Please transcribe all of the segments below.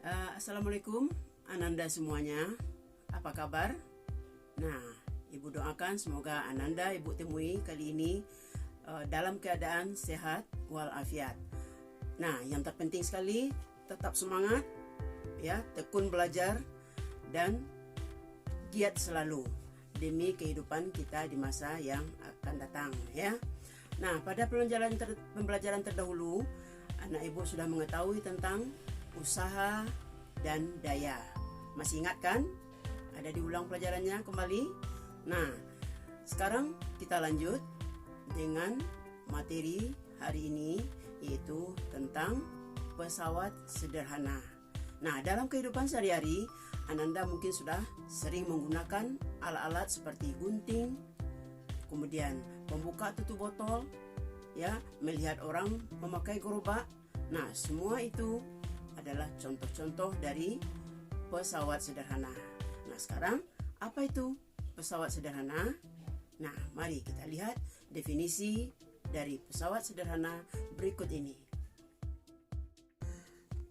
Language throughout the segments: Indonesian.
Assalamualaikum Ananda semuanya, apa kabar? Nah, Ibu doakan semoga Ananda Ibu temui kali ini dalam keadaan sehat walafiat. Nah, yang terpenting sekali tetap semangat, ya, tekun belajar dan giat selalu demi kehidupan kita di masa yang akan datang, ya. Nah, pada pembelajaran terdahulu, anak Ibu sudah mengetahui tentang usaha dan daya. Masih ingat kan? Ada diulang pelajarannya kembali. Nah, sekarang kita lanjut dengan materi hari ini, yaitu tentang pesawat sederhana. Nah, dalam kehidupan sehari-hari, Ananda mungkin sudah sering menggunakan alat-alat seperti gunting, kemudian pembuka tutup botol, ya, melihat orang memakai gerobak. Nah, semua itu adalah contoh-contoh dari pesawat sederhana. Nah, sekarang apa itu pesawat sederhana? Nah, mari kita lihat definisi dari pesawat sederhana berikut ini.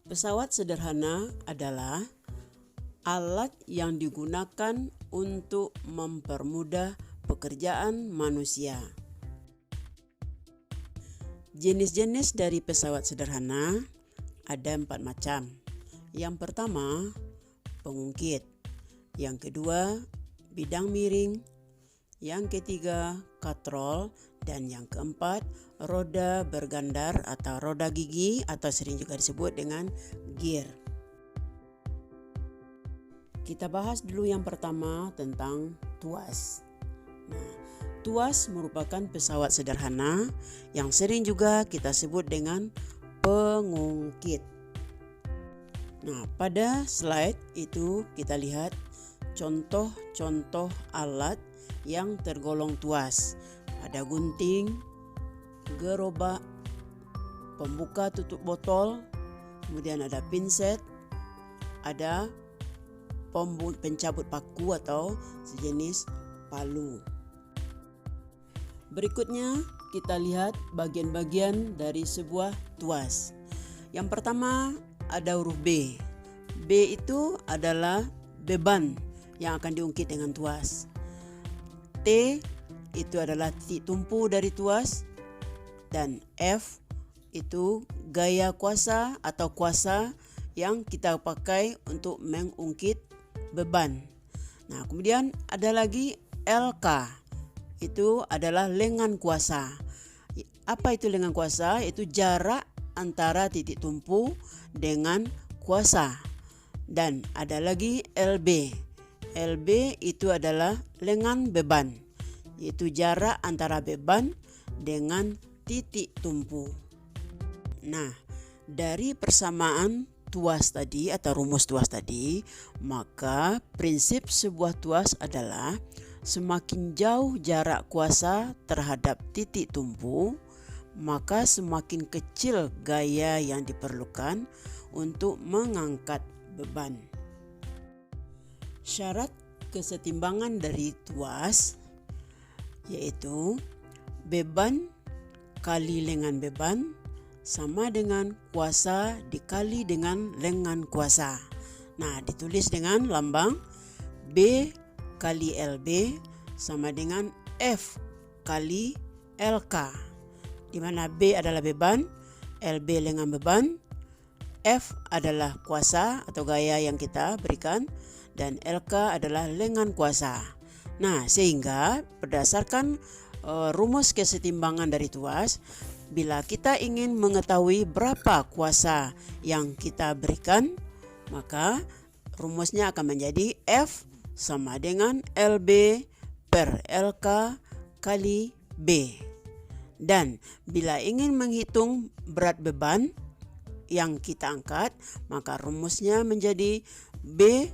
Pesawat sederhana adalah alat yang digunakan untuk mempermudah pekerjaan manusia. Jenis-jenis dari pesawat sederhana ada 4 macam. Yang pertama, pengungkit. Yang kedua, bidang miring. Yang ketiga, katrol. Dan yang keempat, roda bergandar atau roda gigi atau sering juga disebut dengan gear. Kita bahas dulu yang pertama tentang tuas. Nah, tuas merupakan pesawat sederhana yang sering juga kita sebut dengan pengungkit. Nah, pada slide itu kita lihat contoh-contoh alat yang tergolong tuas. Ada gunting, gerobak, pembuka tutup botol, kemudian ada pinset, ada pencabut paku atau sejenis palu. Berikutnya kita lihat bagian-bagian dari sebuah tuas. Yang pertama ada huruf B. B itu adalah beban yang akan diungkit dengan tuas. T itu adalah titik tumpu dari tuas. Dan F itu gaya kuasa atau kuasa yang kita pakai untuk mengungkit beban. Nah, kemudian ada lagi LK. Itu adalah lengan kuasa. Apa itu lengan kuasa? Itu jarak antara titik tumpu dengan kuasa. Dan ada lagi LB. LB itu adalah lengan beban, yaitu jarak antara beban dengan titik tumpu. Nah, dari persamaan tuas tadi atau rumus tuas tadi, maka prinsip sebuah tuas adalah semakin jauh jarak kuasa terhadap titik tumpu, maka semakin kecil gaya yang diperlukan untuk mengangkat beban. Syarat kesetimbangan dari tuas yaitu beban kali lengan beban sama dengan kuasa dikali dengan lengan kuasa. Nah, ditulis dengan lambang B kali LB sama dengan F kali LK, di mana B adalah beban, LB lengan beban, F adalah kuasa atau gaya yang kita berikan, dan LK adalah lengan kuasa. Nah, sehingga berdasarkan rumus kesetimbangan dari tuas, bila kita ingin mengetahui berapa kuasa yang kita berikan, maka rumusnya akan menjadi F sama dengan LB per LK kali B. Dan bila ingin menghitung berat beban yang kita angkat, maka rumusnya menjadi B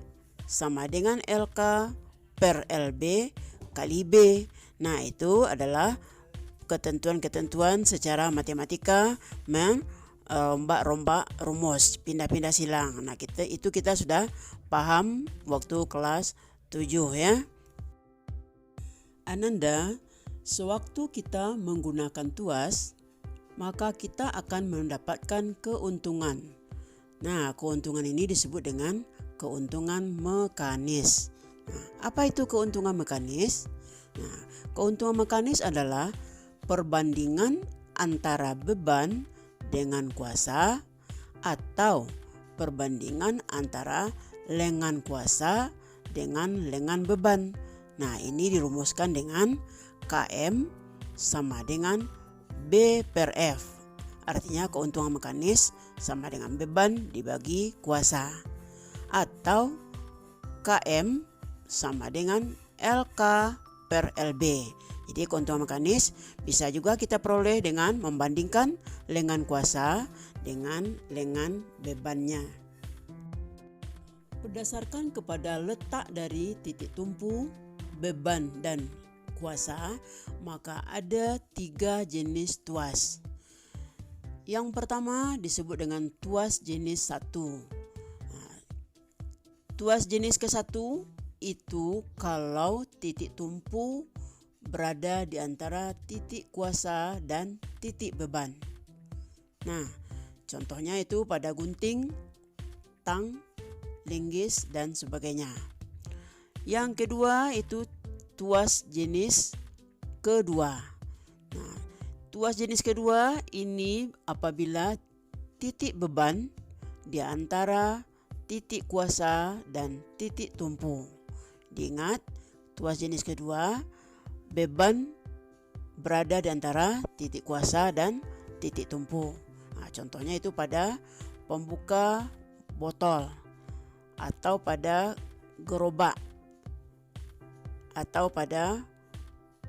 sama dengan LK per LB kali B. Nah, itu adalah ketentuan-ketentuan secara matematika rombak rumus, pindah-pindah silang. Nah, kita sudah paham waktu kelas 7, ya. Ananda, sewaktu kita menggunakan tuas, maka kita akan mendapatkan keuntungan. Nah, keuntungan ini disebut dengan keuntungan mekanis. Nah, apa itu keuntungan mekanis? Nah, keuntungan mekanis adalah perbandingan antara beban dengan kuasa atau perbandingan antara lengan kuasa dengan lengan beban. Nah, ini dirumuskan dengan KM sama dengan B per F. Artinya keuntungan mekanis sama dengan beban dibagi kuasa. Atau KM sama dengan LK per LB. Jadi keuntungan mekanis bisa juga kita peroleh dengan membandingkan lengan kuasa dengan lengan bebannya. Berdasarkan kepada letak dari titik tumpu, beban dan kuasa, maka ada 3 jenis tuas. Yang pertama disebut dengan tuas jenis 1. Tuas jenis ke-1 itu kalau titik tumpu berada di antara titik kuasa dan titik beban. Nah, contohnya itu pada gunting, tang, linggis dan sebagainya. Yang kedua itu tuas jenis kedua. Nah, tuas jenis kedua ini apabila titik beban di antara titik kuasa dan titik tumpu. Diingat, tuas jenis kedua beban berada di antara titik kuasa dan titik tumpu. Nah, contohnya itu pada pembuka botol atau pada gerobak atau pada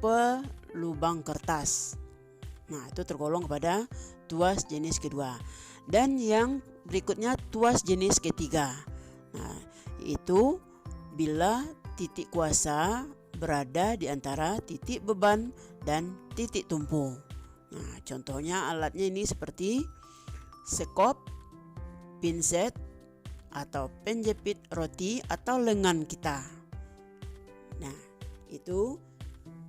pelubang kertas. Nah, itu tergolong kepada tuas jenis kedua. Dan yang berikutnya tuas jenis ketiga. Nah, itu bila titik kuasa berada di antara titik beban dan titik tumpu. Nah, contohnya alatnya ini seperti sekop, pinset, atau penjepit roti atau lengan kita. Nah, itu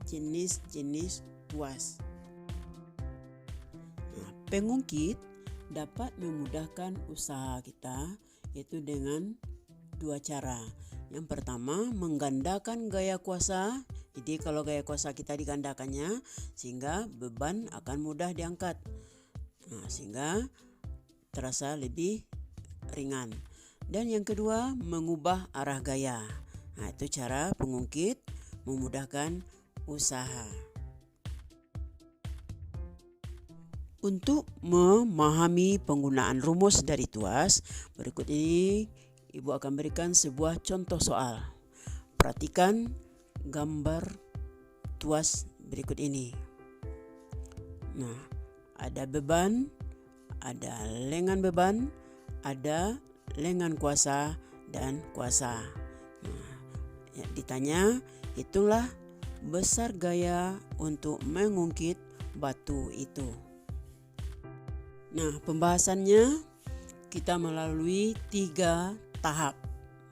jenis-jenis tuas. Nah, pengungkit dapat memudahkan usaha kita yaitu dengan 2 cara. Yang pertama, menggandakan gaya kuasa. Jadi kalau gaya kuasa kita digandakannya sehingga beban akan mudah diangkat. Nah, sehingga terasa lebih ringan. Dan yang kedua, mengubah arah gaya. Nah, itu cara pengungkit memudahkan usaha. Untuk memahami penggunaan rumus dari tuas, berikut ini Ibu akan berikan sebuah contoh soal. Perhatikan gambar tuas berikut ini. Nah, ada beban, ada lengan beban, ada lengan kuasa dan kuasa. Nah, ditanya, itulah besar gaya untuk mengungkit batu itu. Nah, pembahasannya kita melalui 3 tahap.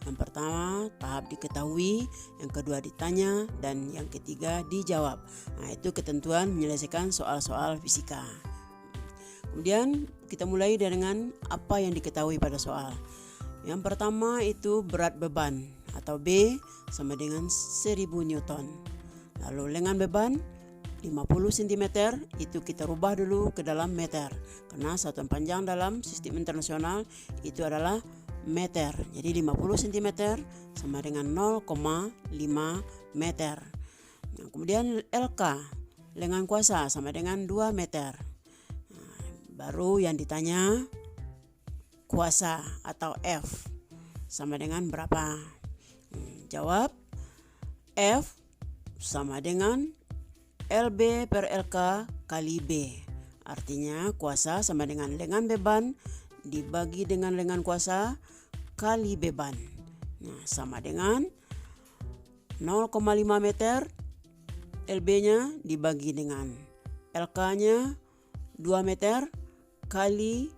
Yang pertama, tahap diketahui, yang kedua ditanya, dan yang ketiga dijawab. Nah, itu ketentuan menyelesaikan soal-soal fisika. Kemudian kita mulai dengan apa yang diketahui pada soal. Yang pertama itu berat beban atau B sama dengan 1000 Newton. Lalu lengan beban 50 cm itu kita rubah dulu ke dalam meter. Karena satuan panjang dalam sistem internasional itu adalah meter. Jadi 50 cm sama dengan 0,5 meter. Nah, kemudian LK, lengan kuasa sama dengan 2 meter. Nah, baru yang ditanya kuasa atau F sama dengan berapa? Jawab F sama dengan LB per LK kali B. Artinya kuasa sama dengan lengan beban dibagi dengan lengan kuasa kali beban. Nah, sama dengan 0,5 meter, LB-nya dibagi dengan LK-nya 2 meter kali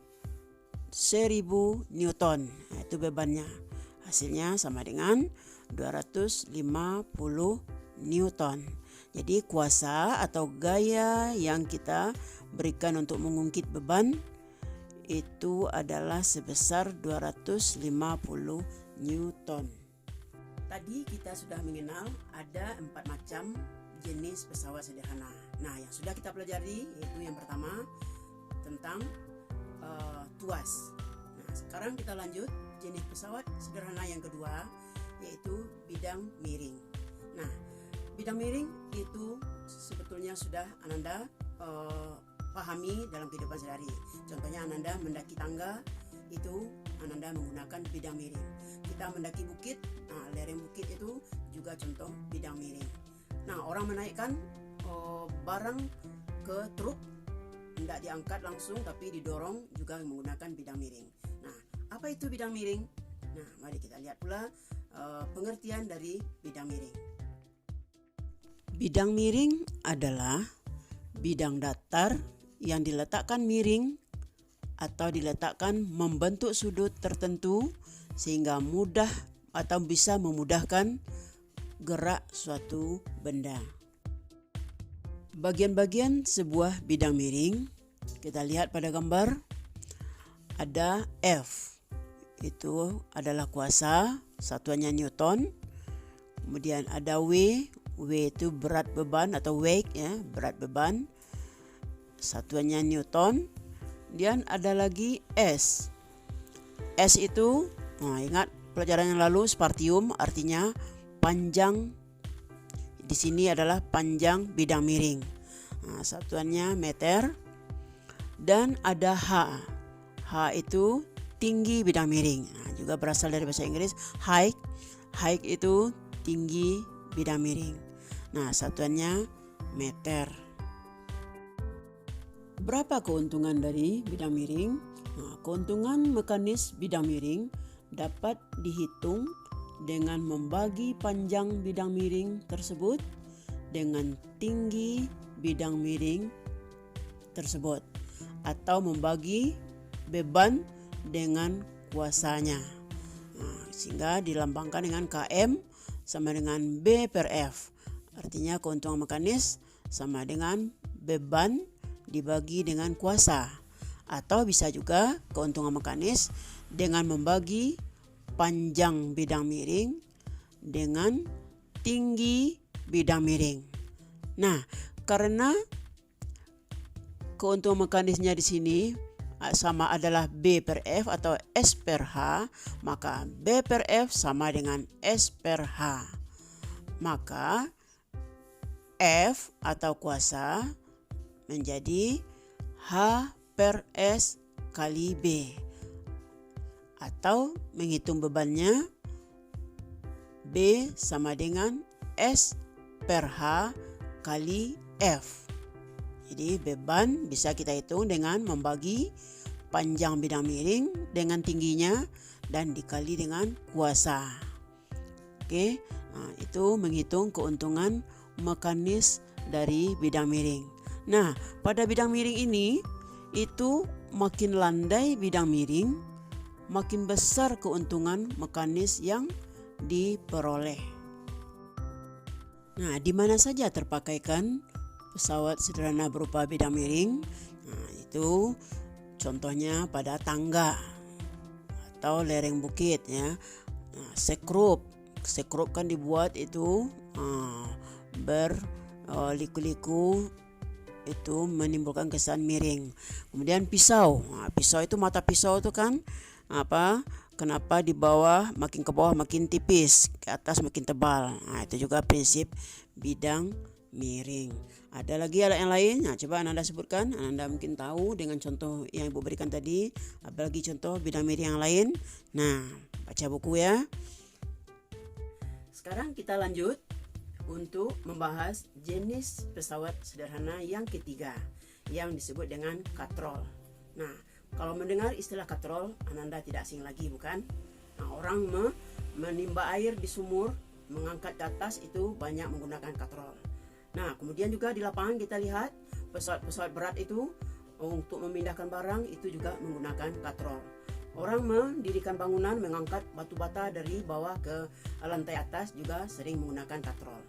1000 Newton. Nah, itu bebannya. Hasilnya sama dengan 250 Newton. Jadi kuasa atau gaya yang kita berikan untuk mengungkit beban itu adalah sebesar 250 Newton. Tadi kita sudah mengenal ada 4 macam jenis pesawat sederhana. Nah, yang sudah kita pelajari yaitu yang pertama tentang tuas. Nah, sekarang kita lanjut jenis pesawat sederhana yang kedua yaitu bidang miring. Nah, bidang miring itu sebetulnya sudah Ananda pahami dalam kehidupan sehari. Contohnya Ananda mendaki tangga, itu Ananda menggunakan bidang miring. Kita mendaki bukit, lereng bukit itu juga contoh bidang miring. Nah, orang menaikkan barang ke truk, tidak diangkat langsung tapi didorong juga menggunakan bidang miring. Nah, apa itu bidang miring? Nah, mari kita lihat pula pengertian dari bidang miring. Bidang miring adalah bidang datar yang diletakkan miring atau diletakkan membentuk sudut tertentu sehingga mudah atau bisa memudahkan gerak suatu benda. Bagian-bagian sebuah bidang miring kita lihat pada gambar. Ada F, itu adalah kuasa, satuannya Newton. Kemudian ada W itu berat beban atau weight ya, berat beban, satuannya Newton. Dan ada lagi S. S itu ingat pelajaran yang lalu spartium, artinya panjang. Di sini adalah panjang bidang miring. Satuannya meter. Dan ada H. H itu tinggi bidang miring. Juga berasal dari bahasa Inggris height. Height itu tinggi bidang miring. Nah, satuannya meter. Berapa keuntungan dari bidang miring? Keuntungan mekanis bidang miring dapat dihitung dengan membagi panjang bidang miring tersebut dengan tinggi bidang miring tersebut, atau membagi beban dengan kuasanya. Sehingga dilambangkan dengan KM sama dengan B per F. Artinya keuntungan mekanis sama dengan beban dibagi dengan kuasa. Atau bisa juga keuntungan mekanis dengan membagi panjang bidang miring dengan tinggi bidang miring. Nah, karena keuntungan mekanisnya di sini sama adalah B per F atau S per H, maka B per F sama dengan S per H. Maka F atau kuasa menjadi H per S kali B. Atau menghitung bebannya, B sama dengan S per H kali F. Jadi beban bisa kita hitung dengan membagi panjang bidang miring dengan tingginya dan dikali dengan kuasa. Oke, itu menghitung keuntungan mekanis dari bidang miring. Nah, pada bidang miring ini itu makin landai bidang miring, makin besar keuntungan mekanis yang diperoleh. Nah, di mana saja terpakaikan pesawat sederhana berupa bidang miring? Nah, itu contohnya pada tangga atau lereng bukit ya. Nah, sekrup kan dibuat itu berliku-liku, itu menimbulkan kesan miring. Kemudian pisau. Pisau itu mata pisau itu kan kenapa di bawah makin ke bawah makin tipis, ke atas makin tebal. Itu juga prinsip bidang miring. Ada lagi alat yang lain. Coba Ananda sebutkan. Ananda mungkin tahu dengan contoh yang Ibu berikan tadi. Apalagi contoh bidang miring yang lain. Nah, baca buku ya. Sekarang kita lanjut untuk membahas jenis pesawat sederhana yang ketiga yang disebut dengan katrol. Nah, kalau mendengar istilah katrol, Ananda tidak asing lagi, bukan? Nah, orang menimba air di sumur, mengangkat ke atas itu banyak menggunakan katrol. Nah, kemudian juga di lapangan kita lihat pesawat-pesawat berat itu untuk memindahkan barang itu juga menggunakan katrol. Orang mendirikan bangunan, mengangkat batu bata dari bawah ke lantai atas juga sering menggunakan katrol.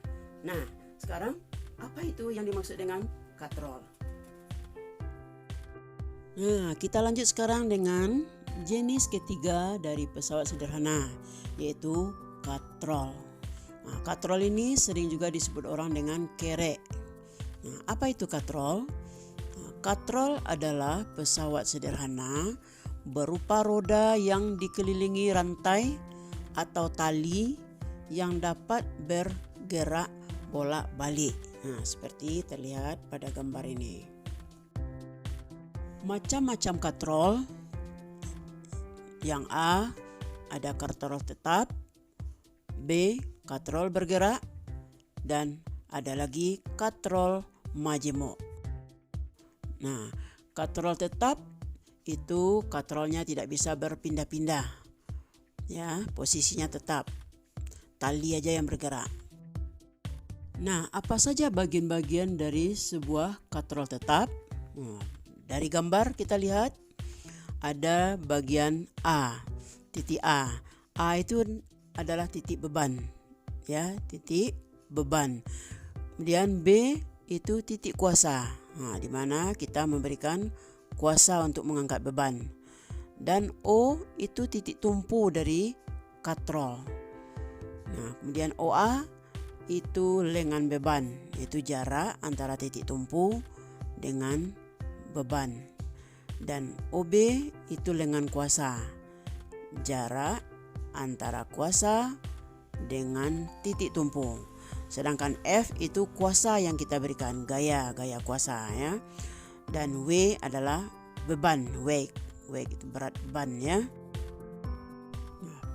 Nah, sekarang apa itu yang dimaksud dengan katrol? Nah, kita lanjut sekarang dengan jenis ketiga dari pesawat sederhana, yaitu katrol. Nah, katrol ini sering juga disebut orang dengan kerek. Nah, apa itu katrol? Nah, katrol adalah pesawat sederhana berupa roda yang dikelilingi rantai atau tali yang dapat bergerak bolak-balik. Nah, seperti terlihat pada gambar ini. Macam-macam katrol. Yang A, ada katrol tetap, B, katrol bergerak, dan ada lagi katrol majemuk. Nah, katrol tetap itu katrolnya tidak bisa berpindah-pindah. Ya, posisinya tetap. Tali aja yang bergerak. Nah, apa saja bagian-bagian dari sebuah katrol tetap? Dari gambar kita lihat ada bagian A, titik A. A itu adalah titik beban, ya, titik beban. Kemudian B itu titik kuasa, di mana kita memberikan kuasa untuk mengangkat beban. Dan O itu titik tumpu dari katrol. Nah, kemudian OA itu lengan beban, itu jarak antara titik tumpu dengan beban. Dan OB itu lengan kuasa, jarak antara kuasa dengan titik tumpu. Sedangkan F itu kuasa yang kita berikan, gaya kuasa, ya. Dan W adalah beban, weight itu berat beban, ya.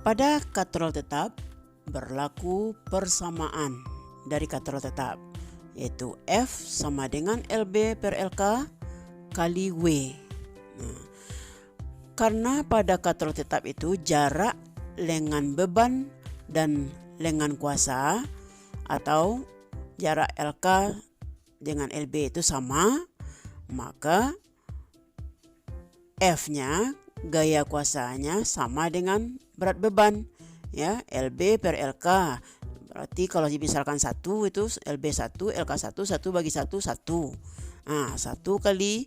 Pada katrol tetap berlaku persamaan dari katrol tetap, yaitu F sama dengan LB per LK kali W. Nah, karena pada katrol tetap itu jarak lengan beban dan lengan kuasa atau jarak LK dengan LB itu sama, maka F-nya, gaya kuasanya sama dengan berat beban, ya, LB per LK. Berarti kalau misalkan 1 itu LB 1, LK 1, 1 bagi 1, 1. Nah, 1 kali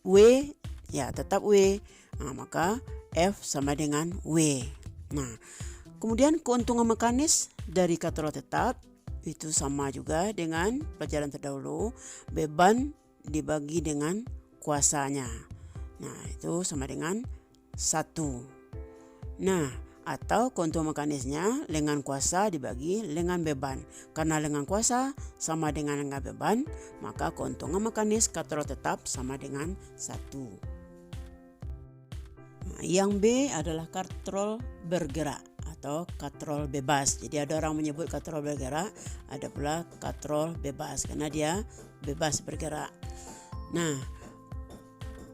W, ya tetap W. Nah, maka F sama dengan W. Nah, kemudian keuntungan mekanis dari katrol tetap itu sama juga dengan pelajaran terdahulu, beban dibagi dengan kuasanya. Nah, itu sama dengan 1. Nah, atau keuntungan mekanisnya lengan kuasa dibagi lengan beban. Karena lengan kuasa sama dengan lengan beban, maka keuntungan mekanis katrol tetap sama dengan 1. Nah, yang B adalah katrol bergerak atau katrol bebas. Jadi ada orang menyebut katrol bergerak, ada pula katrol bebas karena dia bebas bergerak. Nah,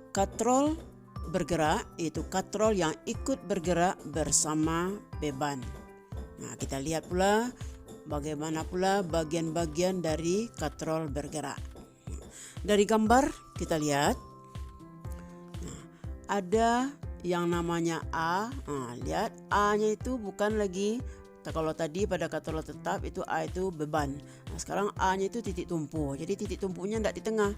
katrol bergerak itu katrol yang ikut bergerak bersama beban. Nah, kita lihat pula bagaimana pula bagian-bagian dari katrol bergerak. Dari gambar kita lihat, ada yang namanya A. Nah, lihat A-nya itu bukan lagi, kalau tadi pada katrol tetap itu A itu beban. Nah, sekarang A-nya itu titik tumpu. Jadi titik tumpunya tidak di tengah.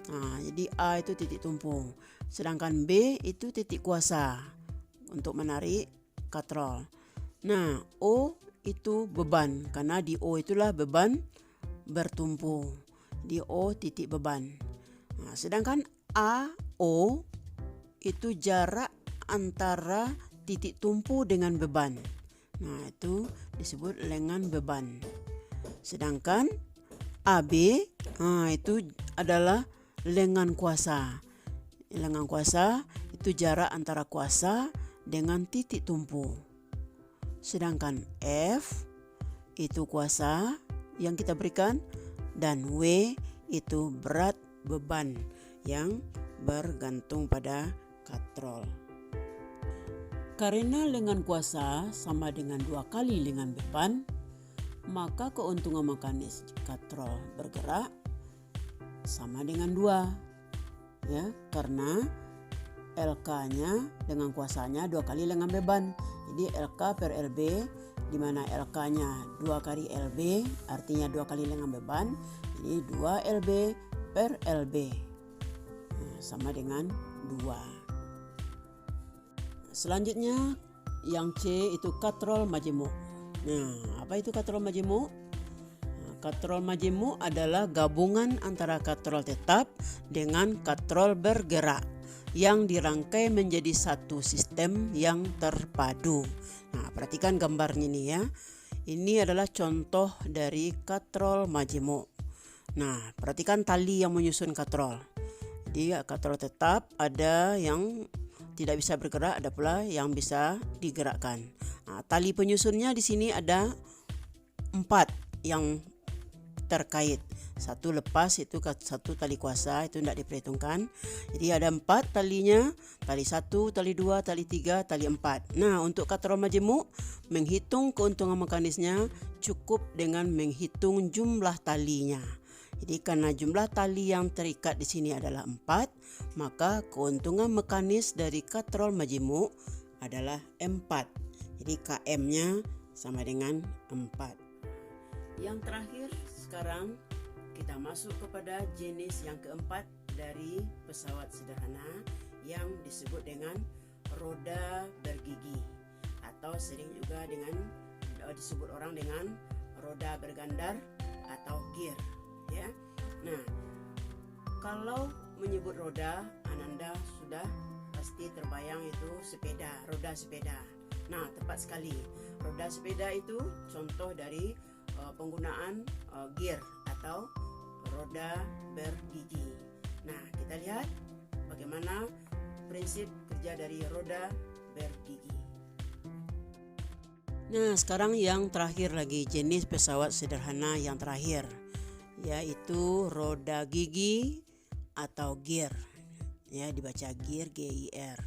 Nah, jadi A itu titik tumpu. Sedangkan B itu titik kuasa untuk menarik katrol. Nah, O itu beban karena di O itulah beban bertumpu. Di O titik beban. Nah, sedangkan AO itu jarak antara titik tumpu dengan beban. Nah, itu disebut lengan beban. Sedangkan AB, itu adalah lengan kuasa. Lengan kuasa itu jarak antara kuasa dengan titik tumpu. Sedangkan F itu kuasa yang kita berikan dan W itu berat beban yang bergantung pada katrol. Karena lengan kuasa sama dengan 2 kali lengan beban, maka keuntungan mekanis katrol bergerak sama dengan 2. Ya, karena LK-nya dengan kuasanya 2 kali lengan beban. Jadi LK per LB, di mana LK-nya 2 kali LB, artinya 2 kali lengan beban. Jadi 2 LB per LB. Nah, sama dengan 2. Selanjutnya yang C itu katrol majemuk. Nah, apa itu katrol majemuk? Katrol majemuk adalah gabungan antara katrol tetap dengan katrol bergerak yang dirangkai menjadi satu sistem yang terpadu. Nah, perhatikan gambarnya ini ya. Ini adalah contoh dari katrol majemuk. Nah, perhatikan tali yang menyusun katrol. Jadi katrol tetap ada yang tidak bisa bergerak, ada pula yang bisa digerakkan. Nah, tali penyusunnya di sini ada 4 yang terkait. Satu lepas itu satu tali kuasa, itu tidak diperhitungkan. Jadi ada 4 talinya, tali 1, tali 2, tali 3, tali 4. Nah, untuk katrol majemuk menghitung keuntungan mekanisnya cukup dengan menghitung jumlah talinya. Jadi karena jumlah tali yang terikat di sini adalah 4, maka keuntungan mekanis dari katrol majemuk adalah 4. Jadi KM-nya sama dengan 4. Yang terakhir sekarang kita masuk kepada jenis yang keempat dari pesawat sederhana yang disebut dengan roda bergigi atau sering juga disebut orang dengan roda bergandar atau gear. Ya. Nah, kalau menyebut roda, Ananda sudah pasti terbayang itu sepeda, roda sepeda. Nah, tepat sekali. Roda sepeda itu contoh dari penggunaan gear atau roda bergigi. Nah, kita lihat bagaimana prinsip kerja dari roda bergigi. Nah, sekarang yang terakhir lagi, jenis pesawat sederhana yang terakhir, yaitu roda gigi atau gear. Ya, dibaca gear, GIR.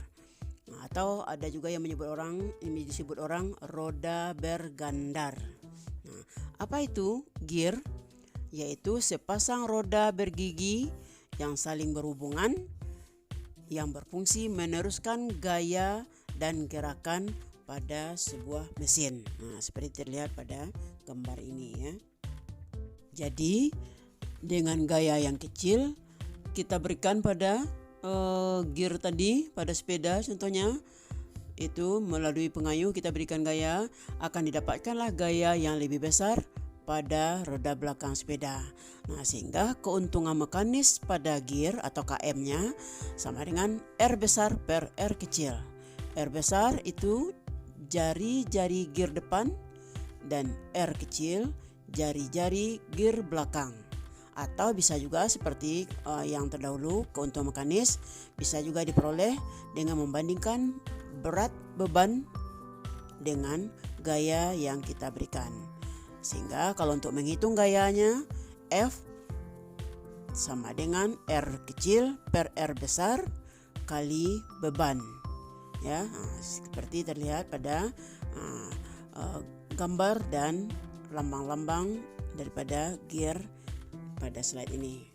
Nah, atau ada juga yang disebut orang roda bergandar. Nah, apa itu gear? Yaitu sepasang roda bergigi yang saling berhubungan yang berfungsi meneruskan gaya dan gerakan pada sebuah mesin. Nah, seperti terlihat pada gambar ini ya. Jadi dengan gaya yang kecil kita berikan pada gear tadi, pada sepeda contohnya, itu melalui pengayuh kita berikan gaya, akan didapatkanlah gaya yang lebih besar pada roda belakang sepeda. Nah, sehingga keuntungan mekanis pada gear atau KM-nya sama dengan R besar per R kecil. R besar itu jari-jari gear depan dan R kecil jari-jari gear belakang. Atau bisa juga seperti yang terdahulu, keuntungan mekanis bisa juga diperoleh dengan membandingkan berat beban dengan gaya yang kita berikan. Sehingga kalau untuk menghitung gayanya, F sama dengan R kecil per R besar kali beban. Ya, seperti terlihat pada gambar dan lambang-lambang daripada gear pada slide ini.